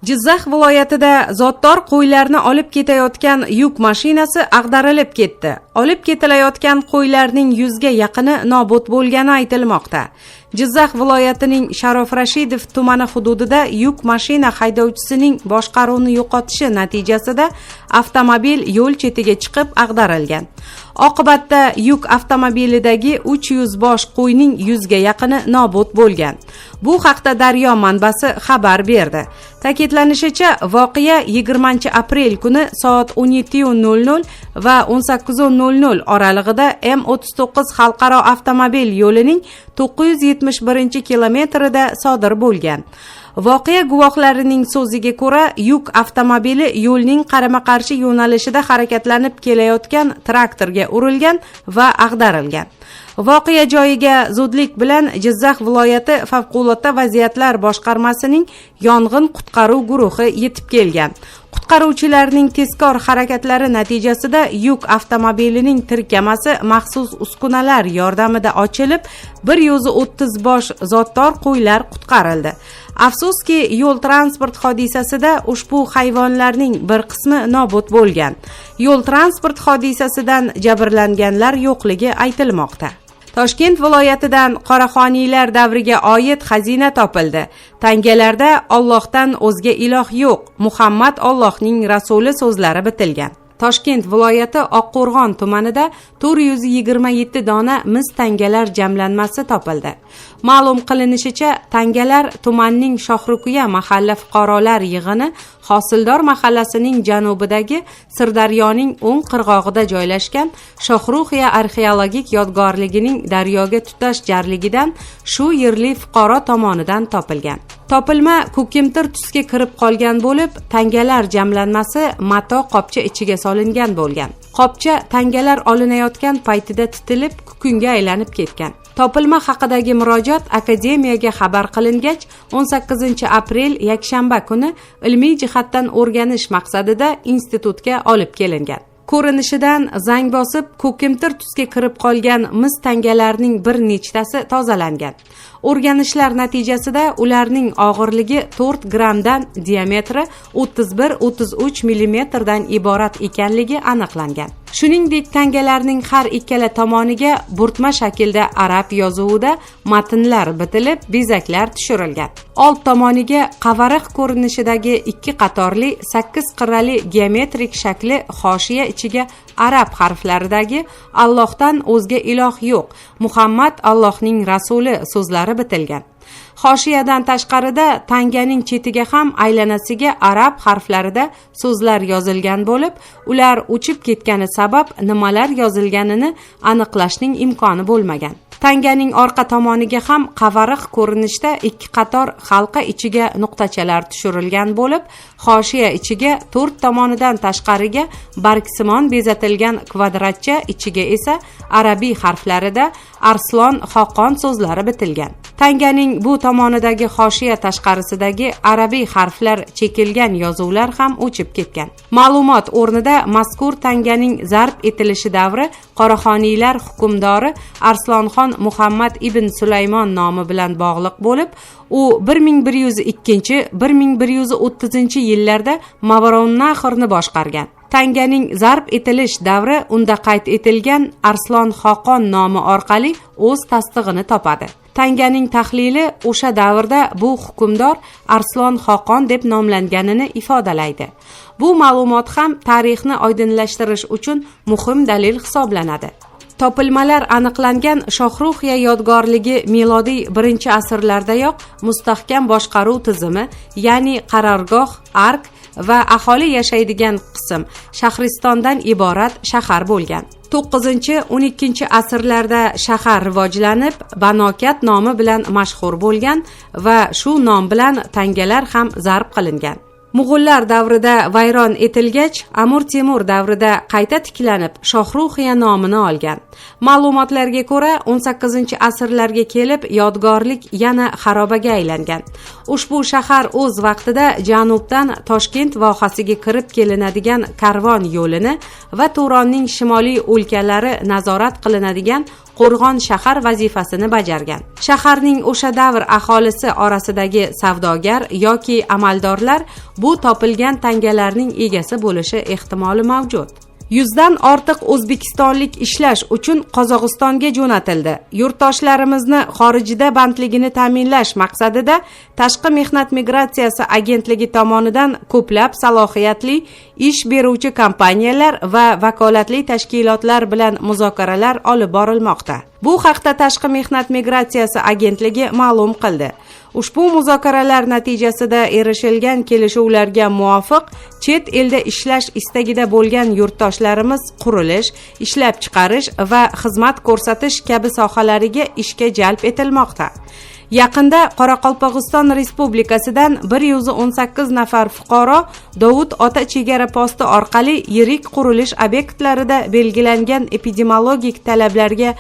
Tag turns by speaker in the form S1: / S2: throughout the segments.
S1: Jizzax viloyatida zotdor qo'ylarni olib ketayotgan yuk mashinasi ag'darilib ketdi. Olib ketilayotgan qo'ylarning 100 ga yaqini nobud bo'lgani aytilmoqda. Jizzax viloyatining Sharof Rashidov tumani hududida yuk mashina haydovchisining boshqaruvni yo'qotishi natijasida avtomobil yo'l chetiga chiqib ag'darilgan. Oqibatda yuk avtomobilidagi 300 bosh qo'yning 100 ga yaqini nobud bo'lgan. Bu haqda Daryo manbasi xabar berdi. Ta'kidlanishicha, voqea 20-aprel kuni soat 17:00 va 18:00 oralig'ida M39 xalqaro avtomobil yo'lining 971-kilometrida sodir bo'lgan. Voqea guvohlarining so'ziga ko'ra, yuk avtomobili yo'lning qarama-qarshi yo'nalishida harakatlanib kelayotgan traktorga urilgan va ag'darilgan. Voqea joyiga zudlik bilan Jizzax viloyati favqulodda vaziyatlar boshqarmasining yong'in qutqaruv guruhi yetib kelgan. Qutqaruvchilarning tezkor harakatlari natijasida yuk avtomobilining tirkamasi maxsus uskunalar yordamida ochilib, 130 bosh zotdor qo'ylar qutqarildi. Afsuski, yo'l transport hodisasida ushbu hayvonlarning bir qismi nobud bo'lgan. Yo'l transport hodisasidan jabrlanganlar yo'qligi aytilmoqda. Toshkent viloyatidan qoraxoniylar davriga oid xazina topildi. Tangalarda Allohdan o'zga iloh yo'q, Muhammad Allohning rasuli so'zlari bitilgan. Toshkent viloyati Oqqo'rg'on tumanida 427 dona mis tangalar jamlanmasi topildi. Ma'lum qilinishicha, tangalar tumanning Shohrukuya mahalla fuqarolar yig'ini Hosildor mahallasining janubidagi Sirdaryoning o'ng qirg'og'ida joylashgan Shohrukuya arxeologik yodgorligining daryoga tutash jarligidan shu yerli fuqaro tomonidan topilgan. Topilma ko'kimtir tusga kirib qolgan bo'lib, tangalar jamlanmasi mato qopcha ichiga solingan bo'lgan. Qopcha tangalar olinayotgan paytida titilib, kukunga aylanib ketgan. Topilma haqidagi murojaat akademiyaga xabar qilingach, 18-aprel yakshanba kuni ilmiy jihatdan o'rganish maqsadida institutga olib kelingan. Ko'rinishidan zang bosib, ko'kimtir tusga kirib qolgan mis tangalarning bir nechtasi tozalangan. O'rganishlar natijasida ularning og'irligi 4 grammdan, diametri 31-33 millimetrdan iborat ekanligi aniqlangan. Shuningdek, tangalarning har ikkala tomoniga burtma shaklda arab yozuvida matnlar bitilib, bezaklar tushirilgan. Old tomoniga qavariq ko'rinishidagi 2 qatorli 8 qirrali geometrik shakli hoshiya ichiga arab harflaridagi Allohdan o'zga iloh yo'q, Muhammad Allohning rasuli so'zlari bitilgan. Hoshiyadan tashqarida tanganing chetiga ham aylanasiga arab harflarida so'zlar yozilgan bo'lib, ular uchib ketgani sabab nimalar yozilganini aniqlashning imkoni bo'lmagan. Tanganing orqa tomoniga ham qavariq ko'rinishda 2 qator halqa ichiga nuqtachalar tushirilgan bo'lib, hoshiya ichiga 4 tomonidan tashqariga bargsimon bezatilgan kvadratcha, ichiga esa arabiy harflarida Arslon Xoqon so'zlari bitilgan. Tanganing bu tomonidagi hoshiya tashqarisidagi arabiy harflar chekilgan yozuvlar ham o'chib ketgan. Ma'lumot o'rnida mazkur tanganing zarb etilishi davri qoraxoniylar hukmdori Arslonxon Muhammad ibn Sulaymon nomi bilan bog'liq bo'lib, u 1102-1130 yillarda Mavaronnahrni boshqargan. Tanganing zarb etilish davri unda qayd etilgan Arslon Xoqon nomi orqali o'z tasdig'ini topadi. Tanganing tahlili o'sha davrda bu hukmdor Arslon Xoqon deb nomlanganini ifodalaydi. Bu ma'lumot ham tarixni oydinlashtirish uchun muhim dalil hisoblanadi. Topilmalar aniqlangan Shohruxiya yodgorligi milodiy 1-asrlardayoq mustahkam boshqaruv tizimi, ya'ni qarorgoh, ark va aholi yashaydigan qism Shahristondan iborat shahar bo'lgan. 9-12 asrlarda shahar rivojlanib, Banokat nomi bilan mashhur bo'lgan va shu nom bilan tangalar ham zarb qilingan. Mo'g'ullar davrida vayron etilgach, Amir Temur davrida qayta tiklanib, Shohruxiya nomini olgan. Ma'lumotlarga ko'ra, 18-asrlarga kelib yodgorlik yana xarobaga aylangan. Ushbu shahar o'z vaqtida janubdan Toshkent vohasiga kirib kelinadigan karvon yo'lini va Turonning shimoliy o'lkalari nazorat qilinadigan Qo'rg'on shahar vazifasini bajargan. Shaharning o'sha davr aholisi orasidagi savdogar yoki amaldorlar bu topilgan tangalarning egasi bo'lishi ehtimoli mavjud. 100 dan ortiq o'zbekistonlik ishlash uchun Qozog'istonga jo'natildi. Yurtdoshlarimizni xorijda bandligini ta'minlash maqsadida Tashqi mehnat migratsiyasi agentligi tomonidan ko'plab salohiyatli ish beruvchi kompaniyalar va vakolatli tashkilotlar bilan muzokaralar olib borilmoqda. Bu haqda Tashqi mehnat migratsiyasi agentligi ma'lum qildi. Ushbu muzokaralar natijasida erishilgan kelishuvlarga muvofiq chet elda ishlash istagida bo'lgan yurtdoshlarimiz qurilish, ishlab chiqarish va xizmat ko'rsatish kabi sohalariga ishga jalb etilmoqda. Yaqinda Qoraqalpog'iston Respublikasidan 118 nafar fuqaro Dovud Ota chegara posti orqali yirik qurilish obyektlarida belgilangan epidemiologik talablarga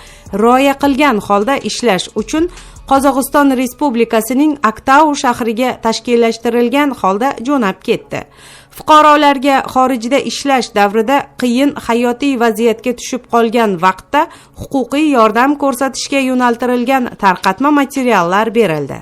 S1: rioya qilgan holda ishlash uchun Qozog'iston Respublikasining Aktau shahriga tashkillashtirilgan holda jo'nab ketdi. Fuqarolarga xorijda ishlash davrida qiyin hayotiy vaziyatga tushib qolgan vaqtda huquqiy yordam ko'rsatishga yo'naltirilgan tarqatma materiallar berildi.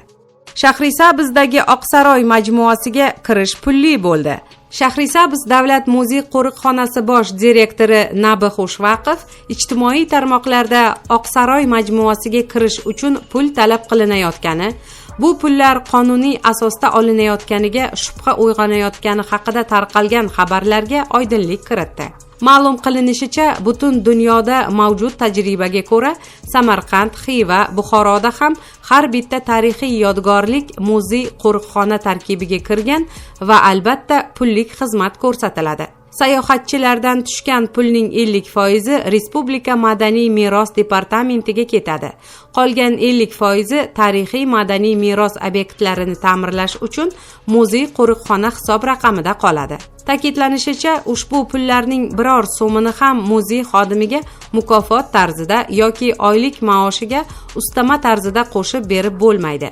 S1: Shahrisabzdagi Oqsaroy majmuasiga kirish pulli bo'ldi. Shahrisabz davlat muzey qo'riqxonasi bosh direktori Nabi Xushvaqov ijtimoiy tarmoqlarda Oqsaroy majmuasiga kirish uchun pul talab qilinayotgani, bu pullar qonuniy asosda olinayotganiga shubha uyg'onayotgani haqida tarqalgan xabarlarga oydinlik kiritdi. Ma'lum qilinishicha, butun dunyoda mavjud tajribaga ko'ra, Samarqand, Xiva, Buxoroda ham har bitta tarixiy yodgorlik muzey qo'riqxona tarkibiga kirgan va albatta pullik xizmat ko'rsatiladi. Sayohatchilardan tushgan pulning 50% Respublika madaniy meros departamentiga ketadi. Qolgan 50% tarixiy madaniy meros obyektlarini ta'mirlash uchun muzey qo'riqxona hisob raqamida qoladi. Ta'kidlanishicha, ushbu pullarning biror so'mini ham muzey xodimiga mukofot tarzida yoki oylik maoshiga ustama tarzida qo'shib berib bo'lmaydi.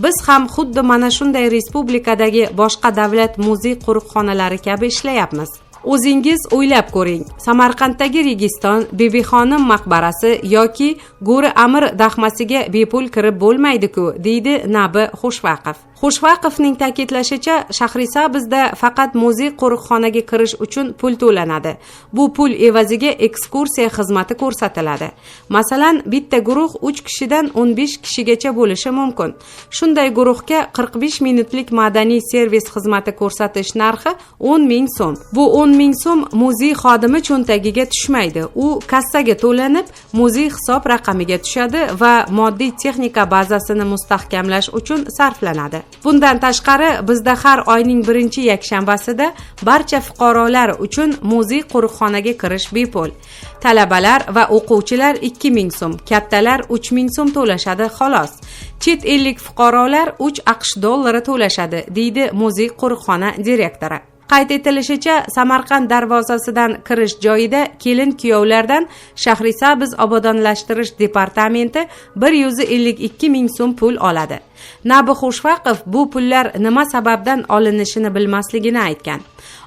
S1: Biz ham xuddi mana shunday respublikadagi boshqa davlat muzey qo'riqxonalari kabi ishlayapmiz. O'zingiz o'ylab ko'ring. Samarqanddagi Registon, Bebixonim maqbarasi yoki Go'ri Amir daxmasiga bepul kirib bo'lmaydi-ku, deydi Nabi Xushvaqov. Xushvaqovning ta'kidlashicha, Shahrisabzda faqat muzey qo'riqxonaga kirish uchun pul to'lanadi. Bu pul evaziga ekskursiya xizmati ko'rsatiladi. Masalan, bitta guruh 3 kishidan 15 kishigacha bo'lishi mumkin. Shunday guruhga 45 minutlik madaniy servis xizmati ko'rsatish narxi 10 ming so'm. Bu 10 ming so'm muzey xodimi cho'ntagiga tushmaydi. U kassaga to'lanib, muzey hisob raqamiga tushadi va moddiy texnika bazasini mustahkamlash uchun sarflanadi. Bundan tashqari, bizda har oyning 1-yakshanbasida barcha fuqarolar uchun muzey qo'riqxonaga kirish bepul. Talabalar va o'quvchilar 2 ming so'm, kattalar 3 ming so'm to'lashadi xolos. Chet ellik fuqarolar 3 AQSh dollari to'lashadi, deydi muzey qo'riqxona direktori. Qayd etilishicha, Samarqand darvozasidan kirish joyida kelin-kuyovlardan Shahrisabz obodonlashtirish departamenti 152 ming so'm pul oladi. Nabi Xushvaqov bu pullar nima sababdan olinishini bilmasligini aytgan.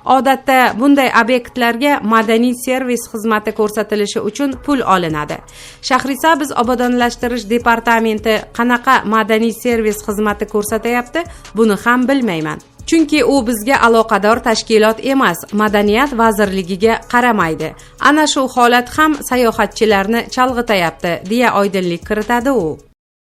S1: Odatda bunday obyektlarga madaniy servis xizmati ko'rsatilishi uchun pul olinadi. Shahrisabz obodonlashtirish departamenti qanaqa madaniy servis xizmati ko'rsatyapti, buni ham bilmayman. Chunki u bizga aloqador tashkilot emas, Madaniyat vazirligiga qaramaydi. Ana shu holat ham sayohatchilarni chalg'itayapti, deya oydinlik kiritadi u.